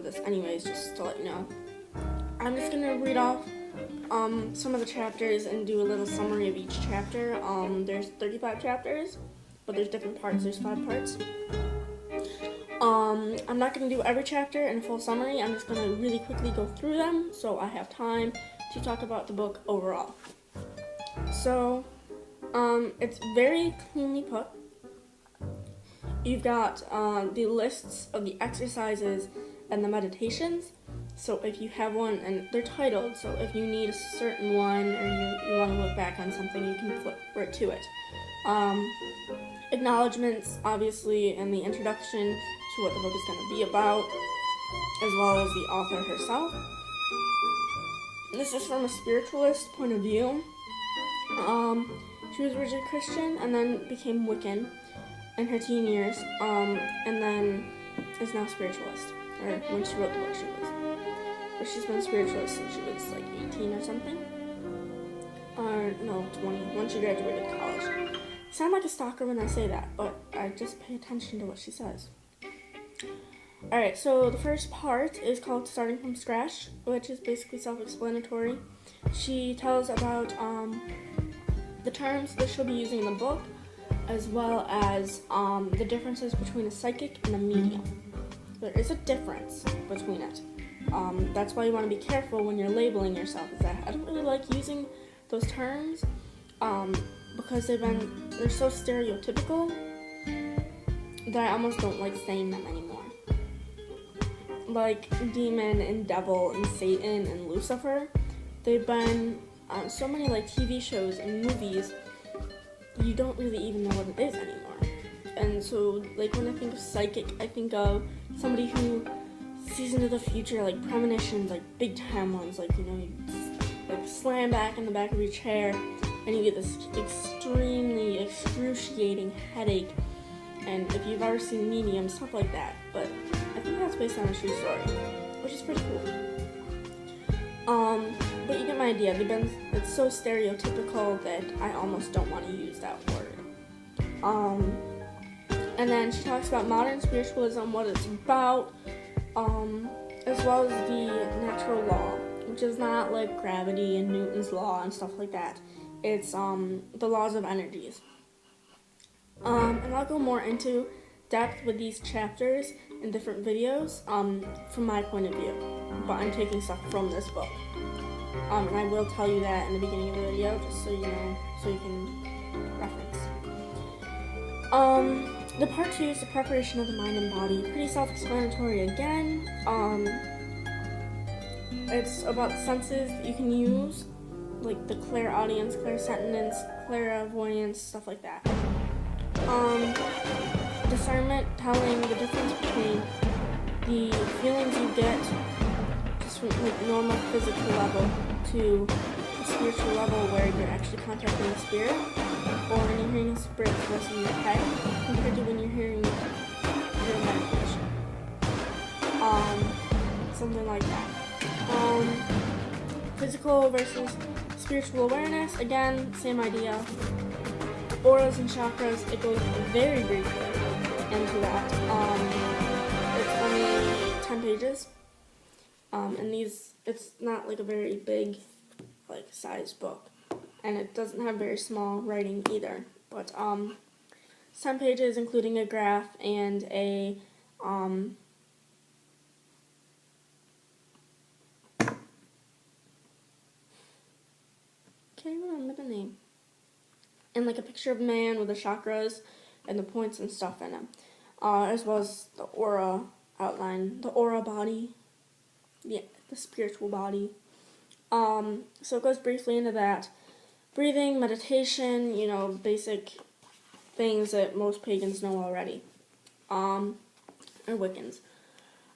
this anyways, just to let you know. I'm just going to read off some of the chapters and do a little summary of each chapter. There's 35 chapters, but there's different parts. There's 5 parts. I'm not going to do every chapter in a full summary. I'm just going to really quickly go through them so I have time to talk about the book overall. So, it's very cleanly put. You've got the lists of the exercises and the meditations. So if you have one, and they're titled, so if you need a certain one or you want to look back on something, you can flip right to it. Acknowledgements, obviously, and the introduction to what the book is going to be about, as well as the author herself. This is from a spiritualist point of view. She was originally Christian and then became Wiccan in her teen years, and then is now spiritualist. Or when she wrote the book, she was. But she's been spiritualist since she was like 18 or something. Or no, 20, when she graduated college. I sound like a stalker when I say that, but I just pay attention to what she says. Alright, so the first part is called Starting from Scratch, which is basically self-explanatory. She tells about the terms that she'll be using in the book, as well as the differences between a psychic and a medium. There is a difference between it. That's why you want to be careful when you're labeling yourself. Is that I don't really like using those terms because they're so stereotypical that I almost don't like saying them anymore. Like demon and devil and Satan and Lucifer, they've been on so many like TV shows and movies. You don't really even know what it is anymore. And so, like, when I think of psychic, I think of somebody who sees into the future, like premonitions, like big time ones, like, you know, you like slam back in the back of your chair and you get this extremely excruciating headache. And if you've ever seen Medium, stuff like that. But I think that's based on a true story, which is pretty cool. But you get my idea. It's so stereotypical that I almost don't want to use that word. And then she talks about modern spiritualism, what it's about, as well as the natural law, which is not like gravity and Newton's law and stuff like that. It's the laws of energies. And I'll go more into depth with these chapters in different videos from my point of view. But I'm taking stuff from this book. And I will tell you that in the beginning of the video, just so you know, so you can reference. The part 2 is the preparation of the mind and body. Pretty self-explanatory again. It's about the senses that you can use, like the clairaudience, clairsentience, clairvoyance, stuff like that. Discernment, telling the difference between the feelings you get just from like normal physical level to the spiritual level where you're actually contacting the spirit, or when you're hearing a spirit voice in your head, compared to when you're hearing your meditation. Something like that. Physical versus spiritual awareness, again, same idea. Auras and chakras, it goes very briefly into that. It's only 10 pages. And it's not like a very big, like, size book. And it doesn't have very small writing either. But, 10 pages, including a graph and a, can't even remember the name. And like a picture of man with the chakras and the points and stuff in it. As well as the aura outline, the aura body. Yeah, the spiritual body. So it goes briefly into that. Breathing, meditation, you know, basic things that most pagans know already. Or Wiccans.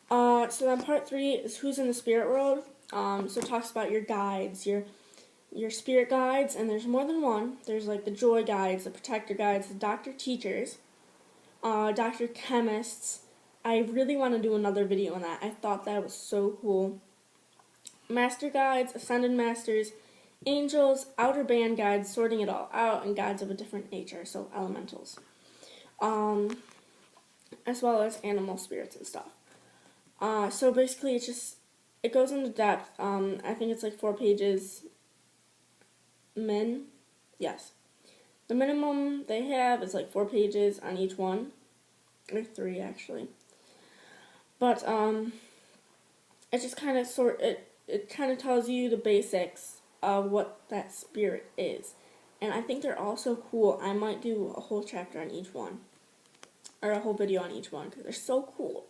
So then part 3 is who's in the spirit world. So it talks about your guides, your spirit guides, and there's more than one. There's like the joy guides, the protector guides, the doctor teachers, doctor chemists. I really want to do another video on that. I thought that was so cool. Master guides, ascended masters, angels, outer band guides, sorting it all out, and guides of a different nature, so elementals. As well as animal spirits and stuff. So basically it goes into depth. I think it's like 4 pages yes. The minimum they have is like 4 pages on each one, or 3 actually. But it just kind of it kind of tells you the basics of what that spirit is. And I think they're all so cool. I might do a whole chapter on each one, or a whole video on each one, because they're so cool.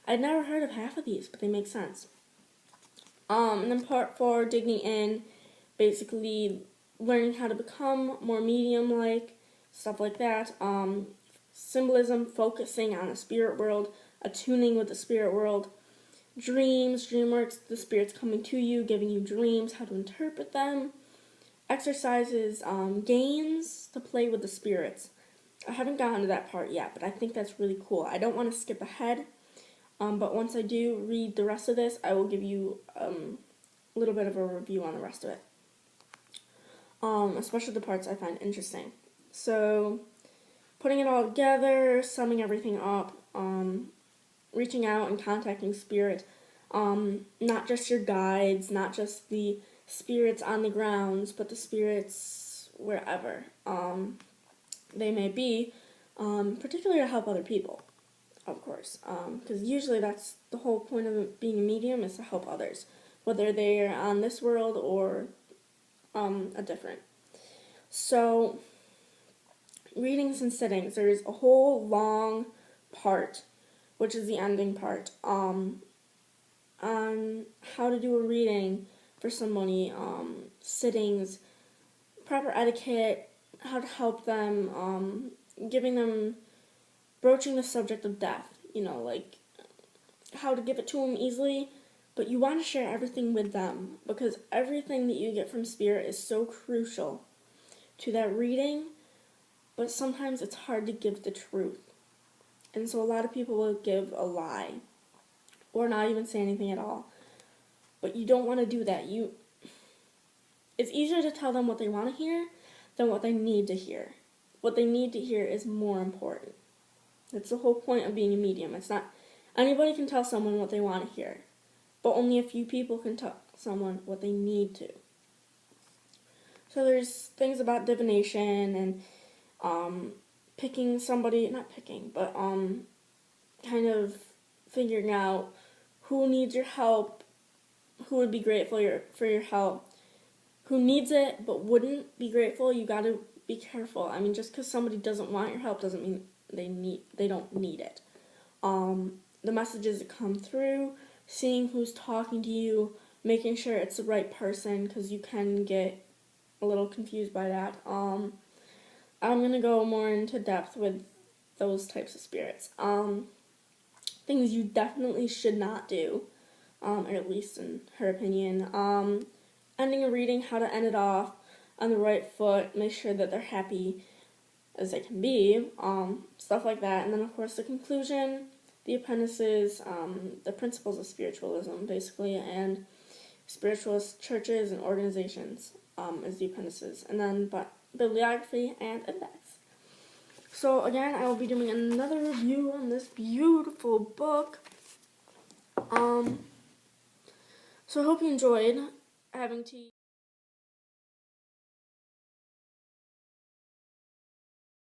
I'd never heard of half of these, but they make sense. And then part 4, digging in, basically learning how to become more medium-like, stuff like that. Symbolism, focusing on the spirit world, attuning with the spirit world. Dreams, DreamWorks, the spirits coming to you, giving you dreams, how to interpret them. Exercises, games to play with the spirits. I haven't gotten to that part yet, but I think that's really cool. I don't want to skip ahead, but once I do read the rest of this, I will give you a little bit of a review on the rest of it, especially the parts I find interesting. So, putting it all together, summing everything up, reaching out and contacting spirit, not just your guides, not just the spirits on the grounds, but the spirits wherever they may be, particularly to help other people, of course, because usually that's the whole point of being a medium, is to help others, whether they're on this world or a different. So, readings and sittings, there's a whole long part, which is the ending part, on how to do a reading for somebody, sittings, proper etiquette, how to help them, broaching the subject of death, like how to give it to them easily, but you want to share everything with them, because everything that you get from spirit is so crucial to that reading, but sometimes it's hard to give the truth. And so a lot of people will give a lie, or not even say anything at all. But you don't want to do that. It's easier to tell them what they want to hear than what they need to hear. What they need to hear is more important. That's the whole point of being a medium. It's not, anybody can tell someone what they want to hear, but only a few people can tell someone what they need to. So there's things about divination and picking somebody, not picking, but kind of figuring out who needs your help, who would be grateful for your help, who needs it but wouldn't be grateful. You got to be careful. I mean, just because somebody doesn't want your help doesn't mean they don't need it. The messages that come through, seeing who's talking to you, making sure it's the right person, because you can get a little confused by that. I'm going to go more into depth with those types of spirits. Things you definitely should not do, or at least in her opinion. Ending a reading, how to end it off on the right foot, make sure that they're happy as they can be, stuff like that. And then, of course, the conclusion, the appendices, the principles of spiritualism, basically, and spiritualist churches and organizations is the appendices. And then bibliography and index. So, again, I will be doing another review on this beautiful book. So I hope you enjoyed having tea.